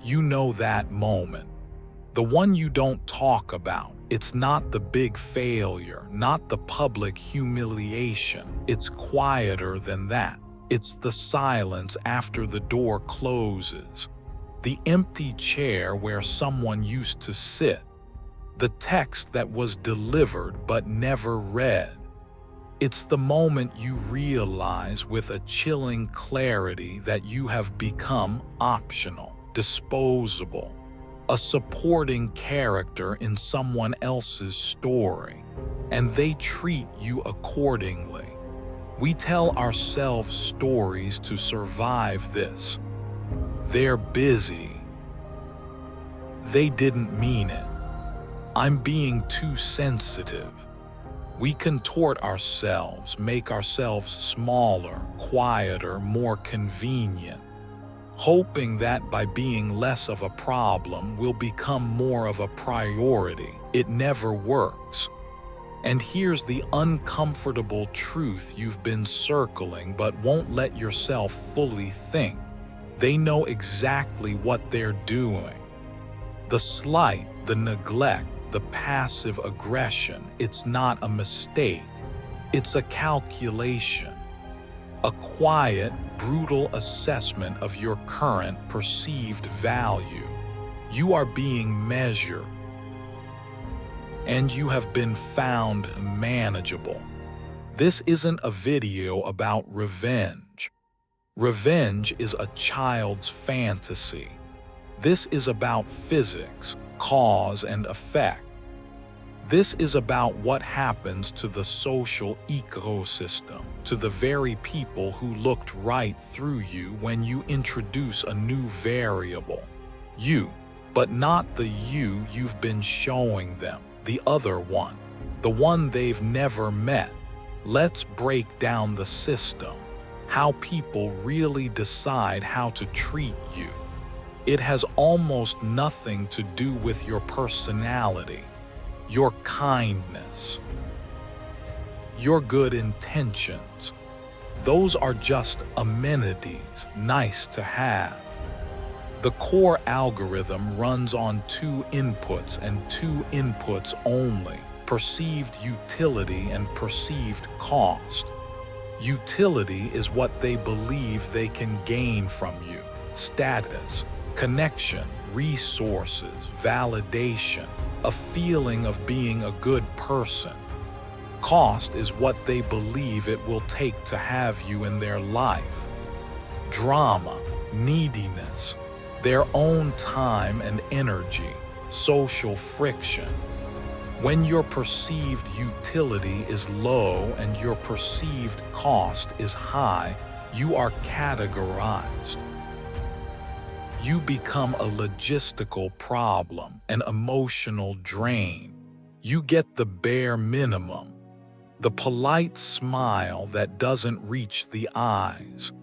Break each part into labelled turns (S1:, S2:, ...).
S1: You know that moment. The one you don't talk about. It's not the big failure, not the public humiliation. It's quieter than that. It's the silence after the door closes. The empty chair where someone used to sit. The text that was delivered but never read. It's the moment you realize with a chilling clarity that you have become optional, disposable, a supporting character in someone else's story, and they treat you accordingly. We tell ourselves stories to survive this. They're busy. They didn't mean it. I'm being too sensitive. We contort ourselves, make ourselves smaller, quieter, more convenient, hoping that by being less of a problem, we'll become more of a priority. It never works. And here's the uncomfortable truth you've been circling but won't let yourself fully think. They know exactly what they're doing. The slight, the neglect, the passive aggression, it's not a mistake. It's a calculation. A quiet, brutal assessment of your current perceived value. You are being measured, and you have been found manageable. This isn't a video about revenge. Revenge is a child's fantasy. This is about physics, cause and effect. This is about what happens to the social ecosystem, to the very people who looked right through you when you introduce a new variable. You, but not the you've been showing them, the other one, the one they've never met. Let's break down the system, how people really decide how to treat you. It has almost nothing to do with your personality, your kindness, your good intentions. Those are just amenities, nice to have. The core algorithm runs on two inputs and two inputs only: perceived utility and perceived cost. Utility is what they believe they can gain from you: status, connection, resources, validation, a feeling of being a good person. Cost is what they believe it will take to have you in their life. Drama, neediness, their own time and energy, social friction. When your perceived utility is low and your perceived cost is high, you are categorized. You become a logistical problem, an emotional drain. You get the bare minimum, the polite smile that doesn't reach the eyes,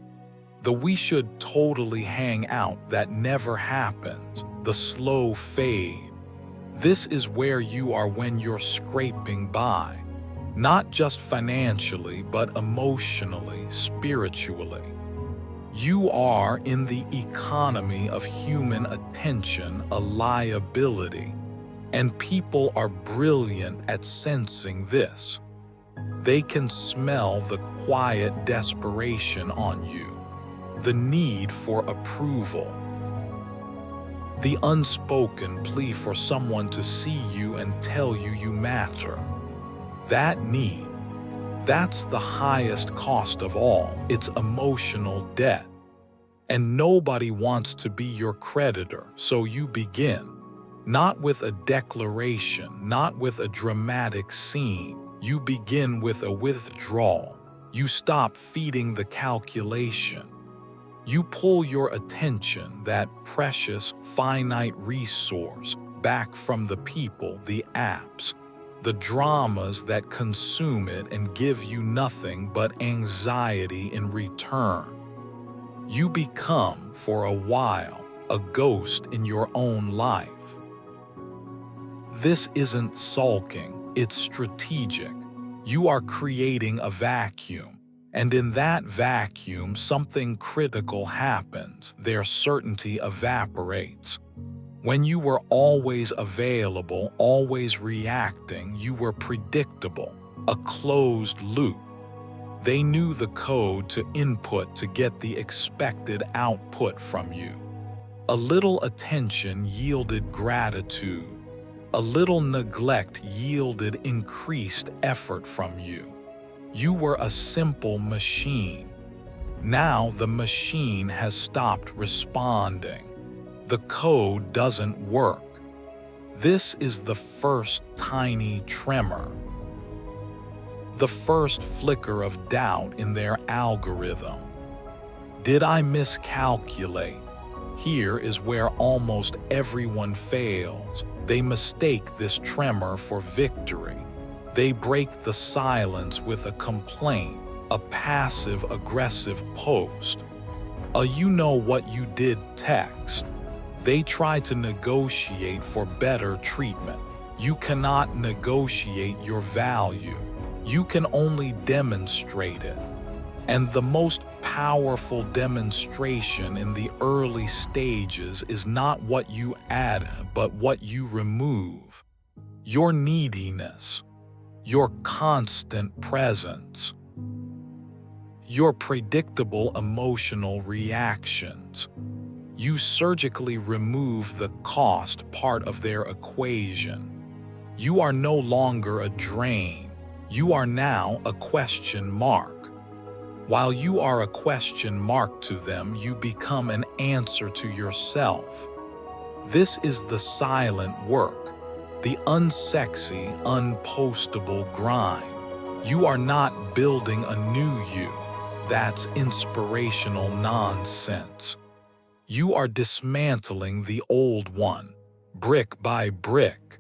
S1: the we should totally hang out that never happens, the slow fade. This is where you are when you're scraping by, not just financially, but emotionally, spiritually. You are in the economy of human attention, a liability, and people are brilliant at sensing this. They can smell the quiet desperation on you, the need for approval, the unspoken plea for someone to see you and tell you you matter. That need, that's the highest cost of all. It's emotional debt. And nobody wants to be your creditor, so you begin. Not with a declaration, not with a dramatic scene. You begin with a withdrawal. You stop feeding the calculation. You pull your attention, that precious, finite resource, back from the people, the apps, the dramas that consume it and give you nothing but anxiety in return. You become, for a while, a ghost in your own life. This isn't sulking, it's strategic. You are creating a vacuum, And in that vacuum, something critical happens. Their certainty evaporates. When you were always available, always reacting, you were predictable, a closed loop. They knew the code to input to get the expected output from you. A little attention yielded gratitude. A little neglect yielded increased effort from you. You were a simple machine. Now the machine has stopped responding. The code doesn't work. This is the first tiny tremor. The first flicker of doubt in their algorithm. Did I miscalculate? Here is where almost everyone fails. They mistake this tremor for victory. They break the silence with a complaint, a passive-aggressive post, a you-know-what-you-did text. They try to negotiate for better treatment. You cannot negotiate your value. You can only demonstrate it. And the most powerful demonstration in the early stages is not what you add, but what you remove. Your neediness, your constant presence, your predictable emotional reactions. You surgically remove the cost part of their equation. You are no longer a drain. You are now a question mark. While you are a question mark to them, you become an answer to yourself. This is the silent work, the unsexy, unpostable grind. You are not building a new you. That's inspirational nonsense. You are dismantling the old one, brick by brick.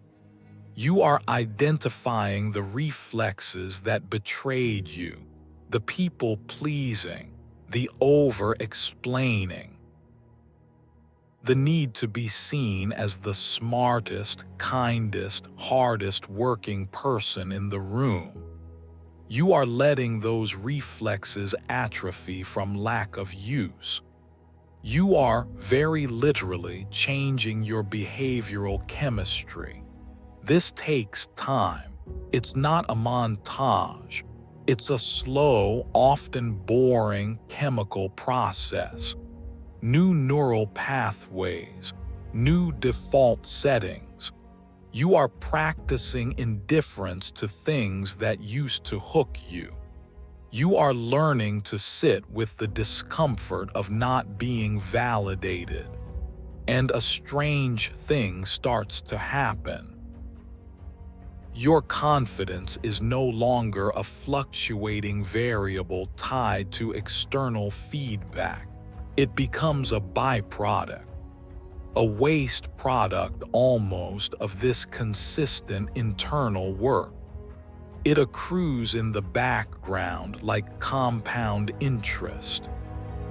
S1: You are identifying the reflexes that betrayed you, the people-pleasing, the over-explaining, the need to be seen as the smartest, kindest, hardest-working person in the room. You are letting those reflexes atrophy from lack of use. You are, very literally, changing your behavioral chemistry. This takes time. It's not a montage. It's a slow, often boring chemical process. New neural pathways, new default settings. You are practicing indifference to things that used to hook you. You are learning to sit with the discomfort of not being validated. And a strange thing starts to happen. Your confidence is no longer a fluctuating variable tied to external feedback. It becomes a byproduct, a waste product almost of this consistent internal work. It accrues in the background like compound interest.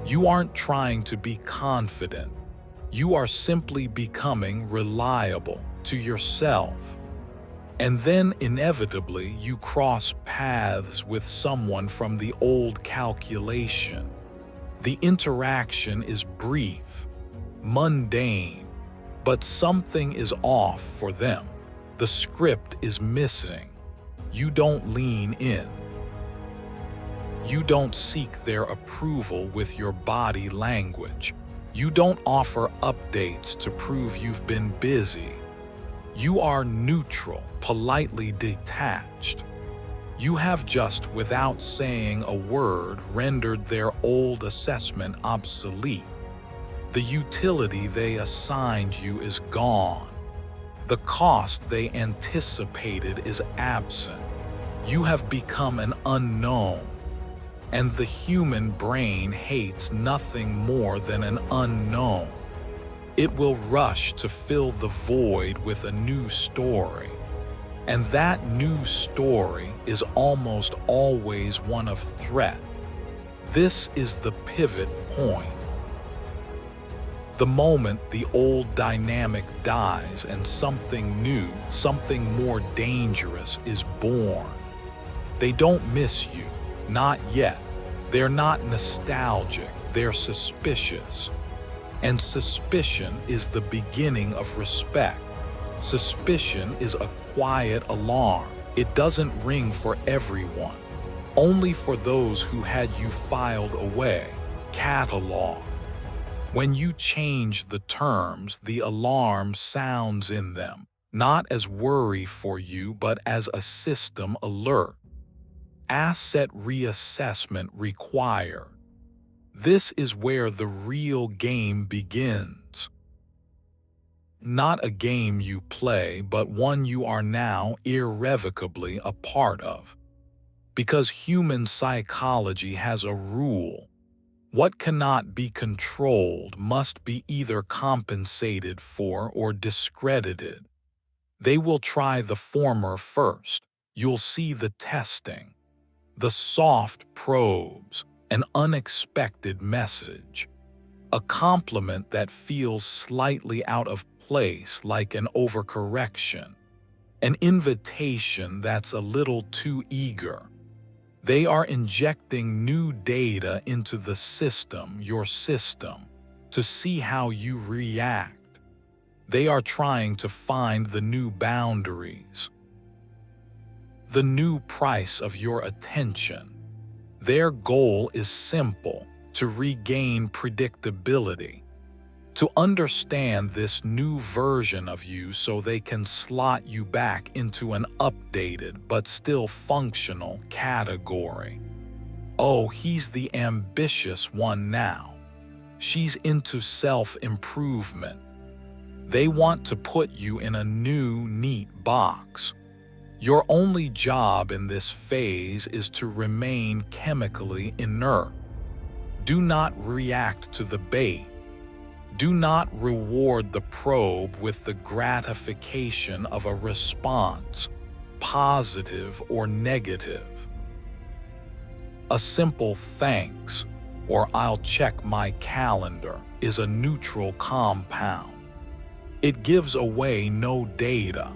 S1: You aren't trying to be confident. You are simply becoming reliable to yourself. And then inevitably you cross paths with someone from the old calculation. The interaction is brief, mundane, but something is off for them. The script is missing. You don't lean in. You don't seek their approval with your body language. You don't offer updates to prove you've been busy. You are neutral, politely detached. You have just, without saying a word, rendered their old assessment obsolete. The utility they assigned you is gone. The cost they anticipated is absent. You have become an unknown. And the human brain hates nothing more than an unknown. It will rush to fill the void with a new story. And that new story is almost always one of threat. This is the pivot point. The moment the old dynamic dies and something new, something more dangerous is born. They don't miss you, not yet. They're not nostalgic, they're suspicious. And suspicion is the beginning of respect. Suspicion is a quiet alarm. It doesn't ring for everyone, only for those who had you filed away, cataloged. When you change the terms, the alarm sounds in them, not as worry for you, but as a system alert. Asset reassessment required. This is where the real game begins. Not a game you play, but one you are now irrevocably a part of. Because human psychology has a rule. What cannot be controlled must be either compensated for or discredited. They will try the former first. You'll see the testing, the soft probes, an unexpected message, a compliment that feels slightly out of place like an overcorrection, an invitation that's a little too eager. They are injecting new data into the system, your system, to see how you react. They are trying to find the new boundaries, the new price of your attention. Their goal is simple: to regain predictability, to understand this new version of you so they can slot you back into an updated but still functional category. Oh, he's the ambitious one now. She's into self-improvement. They want to put you in a new, neat box. Your only job in this phase is to remain chemically inert. Do not react to the bait. Do not reward the probe with the gratification of a response, positive or negative. A simple thanks or I'll check my calendar is a neutral compound. It gives away no data.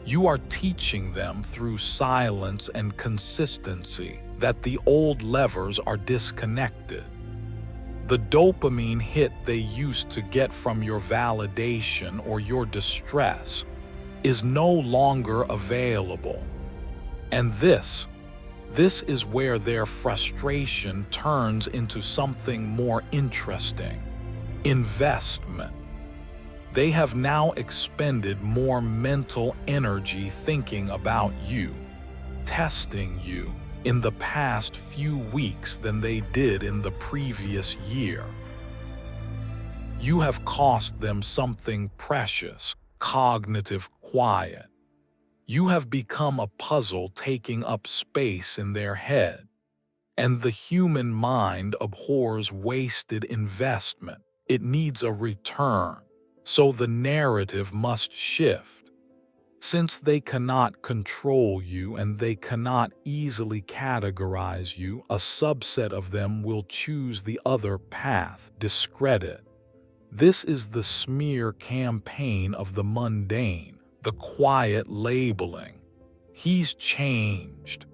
S1: You are teaching them through silence and consistency that the old levers are disconnected. The dopamine hit they used to get from your validation or your distress is no longer available. And this is where their frustration turns into something more interesting: investment. They have now expended more mental energy thinking about you, testing you, in the past few weeks than they did in the previous year. You have cost them something precious: cognitive quiet. You have become a puzzle taking up space in their head. And the human mind abhors wasted investment. It needs a return. So the narrative must shift. Since they cannot control you and they cannot easily categorize you, a subset of them will choose the other path: discredit. This is the smear campaign of the mundane, the quiet labeling. He's changed.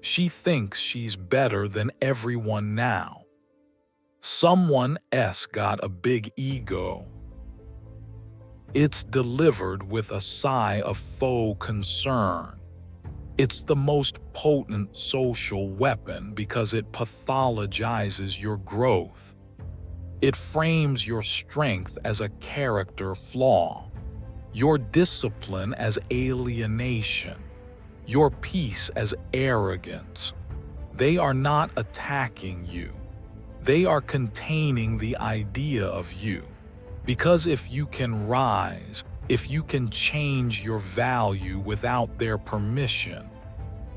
S1: She thinks she's better than everyone now. Someone else got a big ego. It's delivered with a sigh of faux concern. It's the most potent social weapon because it pathologizes your growth. It frames your strength as a character flaw, your discipline as alienation, your peace as arrogance. They are not attacking you. They are containing the idea of you. Because if you can rise, if you can change your value without their permission,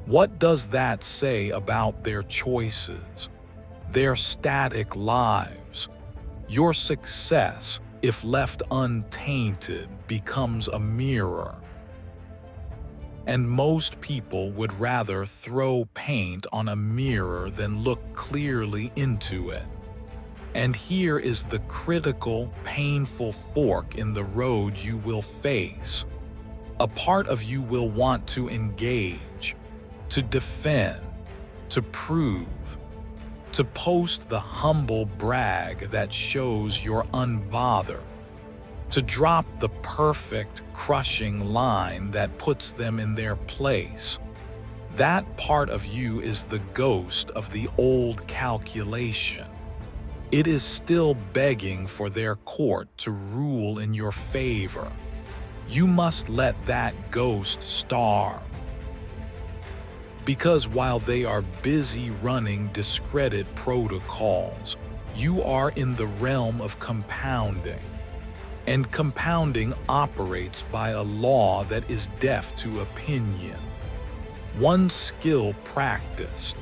S1: what does that say about their choices, their static lives? Your success, if left untainted, becomes a mirror. And most people would rather throw paint on a mirror than look clearly into it. And here is the critical, painful fork in the road you will face. A part of you will want to engage, to defend, to prove. to post the humble brag that shows you're unbothered, to drop the perfect, crushing line that puts them in their place. That part of you is the ghost of the old calculation. It is still begging for their court to rule in your favor. You must let that ghost starve. Because while they are busy running discredit protocols, you are in the realm of compounding. And compounding operates by a law that is deaf to opinion. One skill practiced,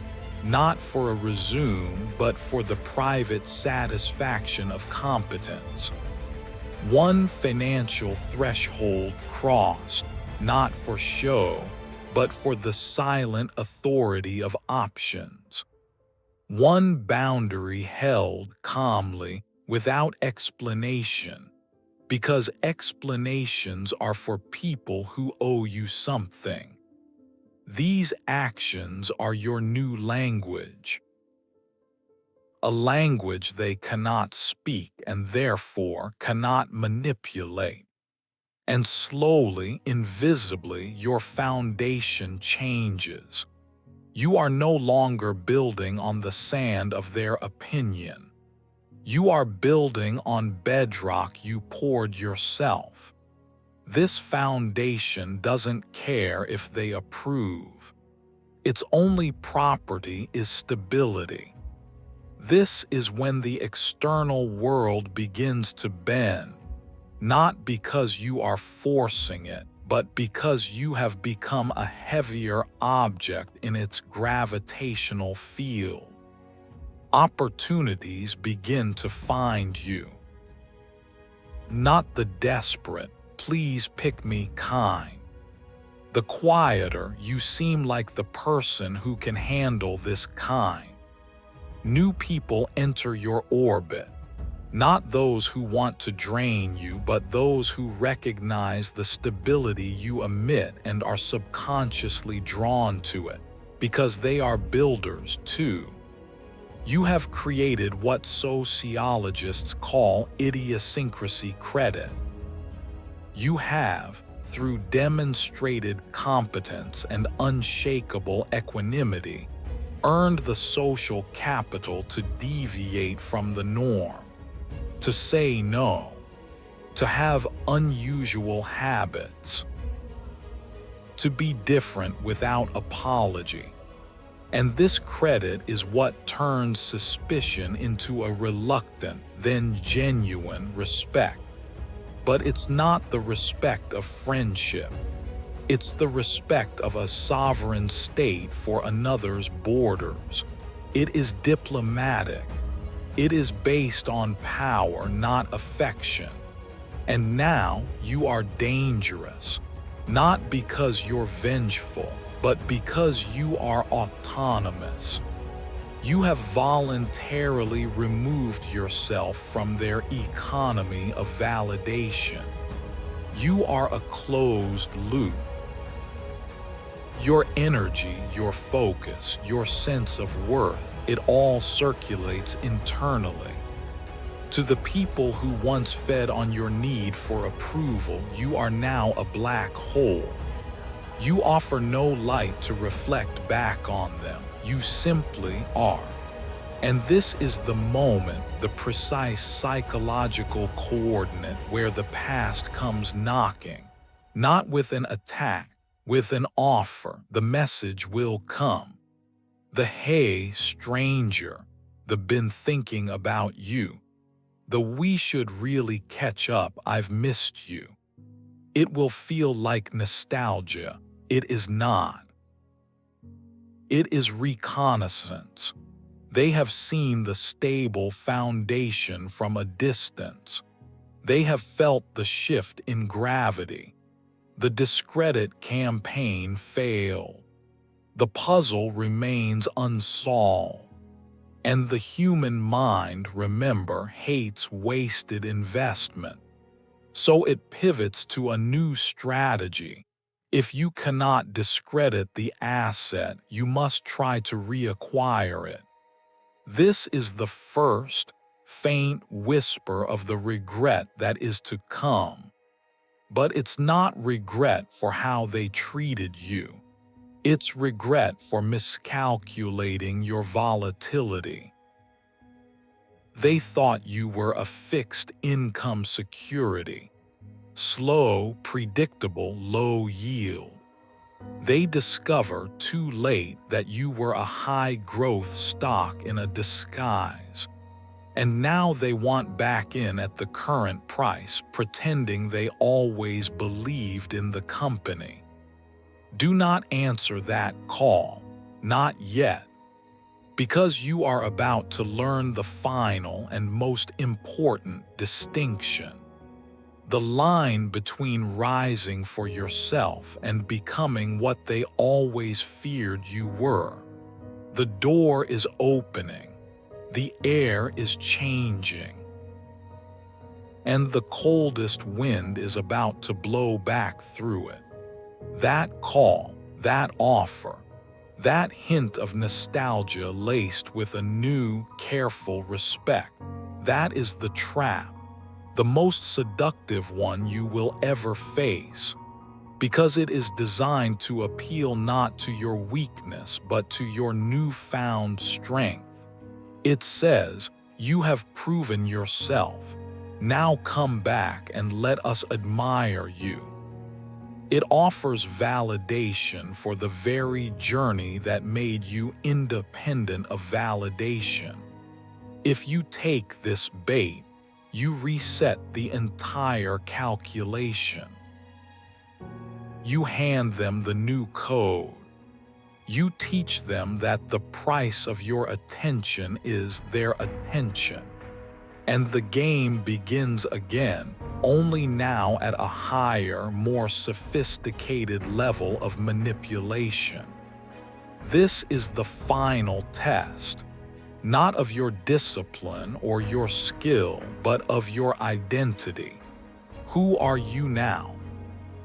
S1: not for a resume but for the private satisfaction of competence. One financial threshold crossed, not for show, but for the silent authority of options. One boundary held calmly, without explanation, because explanations are for people who owe you something. These actions are your new language. A language they cannot speak and therefore cannot manipulate. And slowly, invisibly, your foundation changes. You are no longer building on the sand of their opinion. You are building on bedrock you poured yourself. This foundation doesn't care if they approve. Its only property is stability. This is when the external world begins to bend, not because you are forcing it, but because you have become a heavier object in its gravitational field. Opportunities begin to find you. Not the desperate, please pick me kind. The quieter, you seem like the person who can handle this kind. New people enter your orbit. Not those who want to drain you, but those who recognize the stability you emit and are subconsciously drawn to it, because they are builders too. You have created what sociologists call idiosyncrasy credit. You have, through demonstrated competence and unshakable equanimity, earned the social capital to deviate from the norm, to say no, to have unusual habits, to be different without apology. And this credit is what turns suspicion into a reluctant, then genuine respect. But it's not the respect of friendship. It's the respect of a sovereign state for another's borders. It is diplomatic. It is based on power, not affection. And now you are dangerous, not because you're vengeful, but because you are autonomous. You have voluntarily removed yourself from their economy of validation. You are a closed loop. Your energy, your focus, your sense of worth, it all circulates internally. To the people who once fed on your need for approval, you are now a black hole. You offer no light to reflect back on them. You simply are. And this is the moment, the precise psychological coordinate where the past comes knocking. Not with an attack, with an offer. The message will come. The "Hey, stranger," the "Been thinking about you," the "We should really catch up, I've missed you." It will feel like nostalgia. It is not. It is reconnaissance. They have seen the stable foundation from a distance. They have felt the shift in gravity. The discredit campaign failed. The puzzle remains unsolved. And the human mind, remember, hates wasted investment. So it pivots to a new strategy. If you cannot discredit the asset, you must try to reacquire it. This is the first, faint whisper of the regret that is to come. But it's not regret for how they treated you. It's regret for miscalculating your volatility. They thought you were a fixed income security, slow, predictable, low yield. They discover too late that you were a high-growth stock in a disguise. And now they want back in at the current price, pretending they always believed in the company. Do not answer that call, not yet, because you are about to learn the final and most important distinction. The line between rising for yourself and becoming what they always feared you were. The door is opening. The air is changing. And the coldest wind is about to blow back through it. That call, that offer, that hint of nostalgia laced with a new, careful respect, that is the trap, the most seductive one you will ever face, because it is designed to appeal not to your weakness but to your newfound strength. It says, "You have proven yourself. Now come back and let us admire you." It offers validation for the very journey that made you independent of validation. If you take this bait, you reset the entire calculation. You hand them the new code. You teach them that the price of your attention is their attention. And the game begins again, only now at a higher, more sophisticated level of manipulation. This is the final test, not of your discipline or your skill, but of your identity. Who are you now?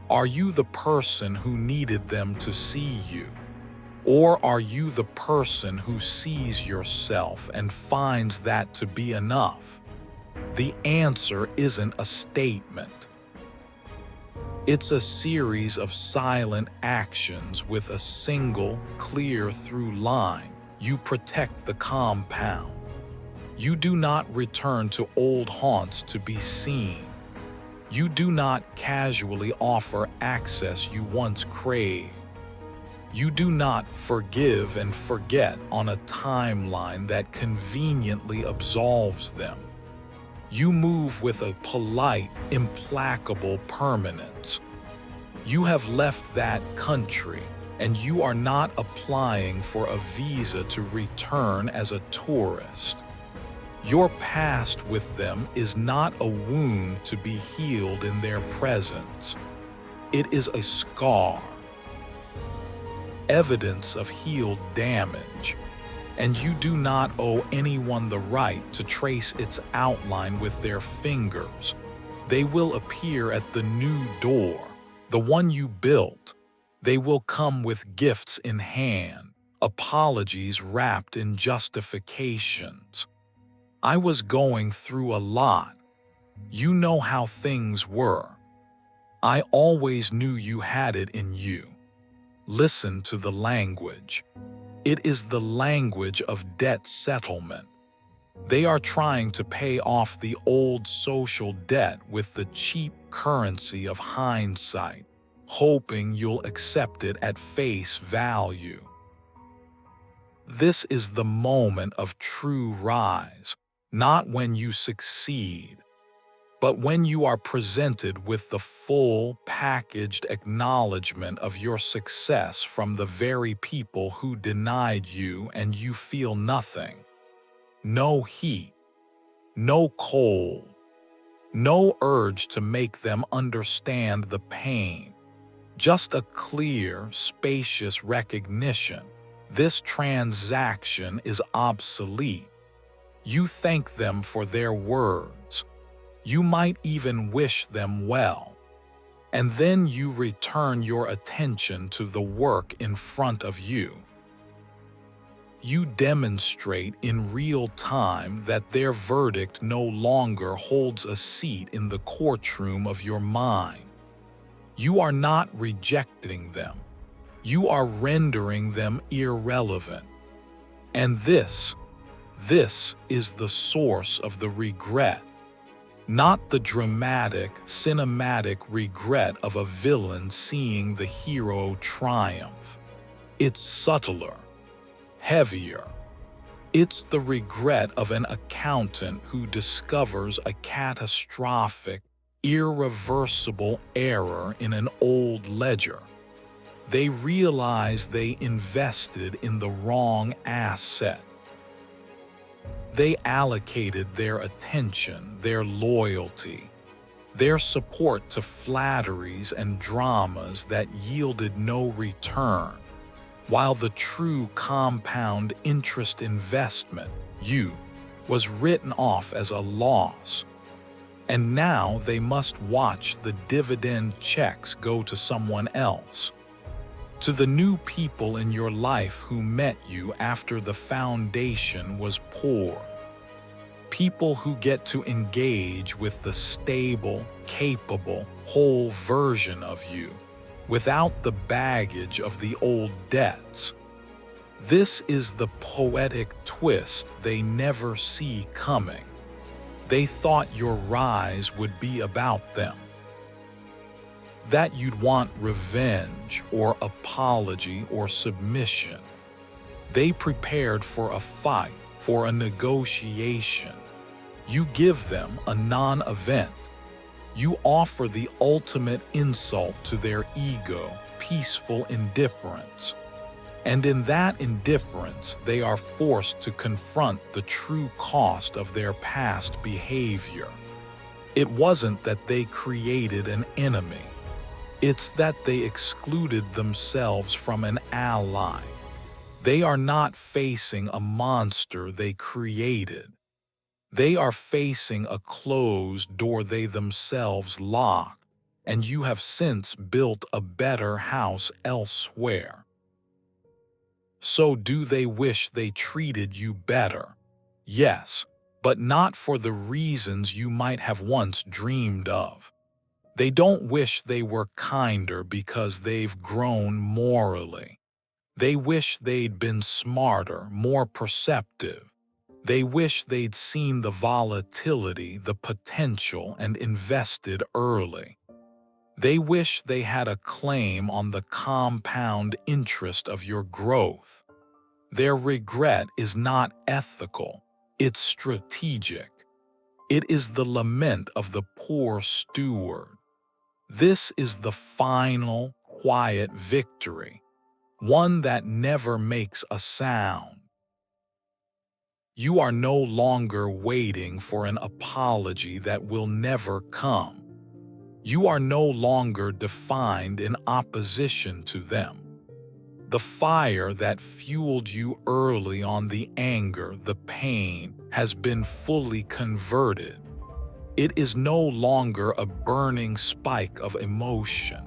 S1: Are you the person who needed them to see you? Or are you the person who sees yourself and finds that to be enough? The answer isn't a statement. It's a series of silent actions with a single, clear through line. You protect the compound. You do not return to old haunts to be seen. You do not casually offer access you once craved. You do not forgive and forget on a timeline that conveniently absolves them. You move with a polite, implacable permanence. You have left that country, and you are not applying for a visa to return as a tourist. Your past with them is not a wound to be healed in their presence. It is a scar, evidence of healed damage, and you do not owe anyone the right to trace its outline with their fingers. They will appear at the new door, the one you built. They will come with gifts in hand, apologies wrapped in justifications. I was going through a lot. You know how things were. I always knew you had it in you. Listen to the language. It is the language of debt settlement. They are trying to pay off the old social debt with the cheap currency of hindsight, hoping you'll accept it at face value. This is the moment of true rise, not when you succeed, but when you are presented with the full, packaged acknowledgement of your success from the very people who denied you, and you feel nothing. No heat, no cold, no urge to make them understand the pain. Just a clear, spacious recognition. This transaction is obsolete. You thank them for their words. You might even wish them well. And then you return your attention to the work in front of you. You demonstrate in real time that their verdict no longer holds a seat in the courtroom of your mind. You are not rejecting them. You are rendering them irrelevant. And this is the source of the regret. Not the dramatic, cinematic regret of a villain seeing the hero triumph. It's subtler, heavier. It's the regret of an accountant who discovers a catastrophic, irreversible error in an old ledger. They realize they invested in the wrong asset. They allocated their attention, their loyalty, their support to flatteries and dramas that yielded no return, while the true compound interest investment, was written off as a loss. And now they must watch the dividend checks go to someone else. To the new people in your life who met you after the foundation was poor. People who get to engage with the stable, capable, whole version of you, without the baggage of the old debts. This is the poetic twist they never see coming. They thought your rise would be about them. That you'd want revenge or apology or submission. They prepared for a fight, for a negotiation. You give them a non-event. You offer the ultimate insult to their ego, peaceful indifference. And in that indifference, they are forced to confront the true cost of their past behavior. It wasn't that they created an enemy. It's that they excluded themselves from an ally. They are not facing a monster they created. They are facing a closed door they themselves locked, and you have since built a better house elsewhere. So do they wish they treated you better? Yes, but not for the reasons you might have once dreamed of. They don't wish they were kinder because they've grown morally. They wish they'd been smarter, more perceptive. They wish they'd seen the volatility, the potential, and invested early. They wish they had a claim on the compound interest of your growth. Their regret is not ethical, it's strategic. It is the lament of the poor steward. This is the final, quiet victory, one that never makes a sound. You are no longer waiting for an apology that will never come. You are no longer defined in opposition to them. The fire that fueled you early on, the anger, the pain, has been fully converted. It is no longer a burning spike of emotion.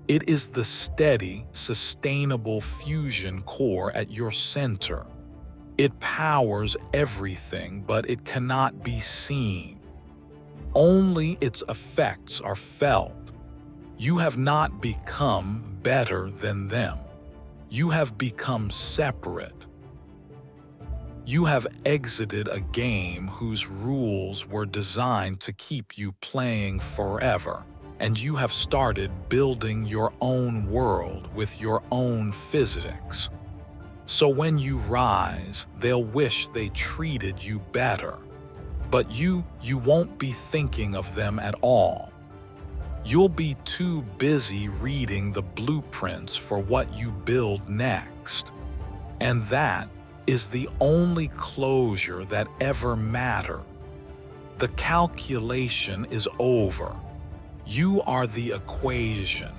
S1: It is the steady, sustainable fusion core at your center. It powers everything, but it cannot be seen. Only its effects are felt. You have not become better than them. You have become separate. You have exited a game whose rules were designed to keep you playing forever, and you have started building your own world with your own physics. So when you rise, they'll wish they treated you better. But you won't be thinking of them at all. You'll be too busy reading the blueprints for what you build next. And that is the only closure that ever mattered. The calculation is over. You are the equation.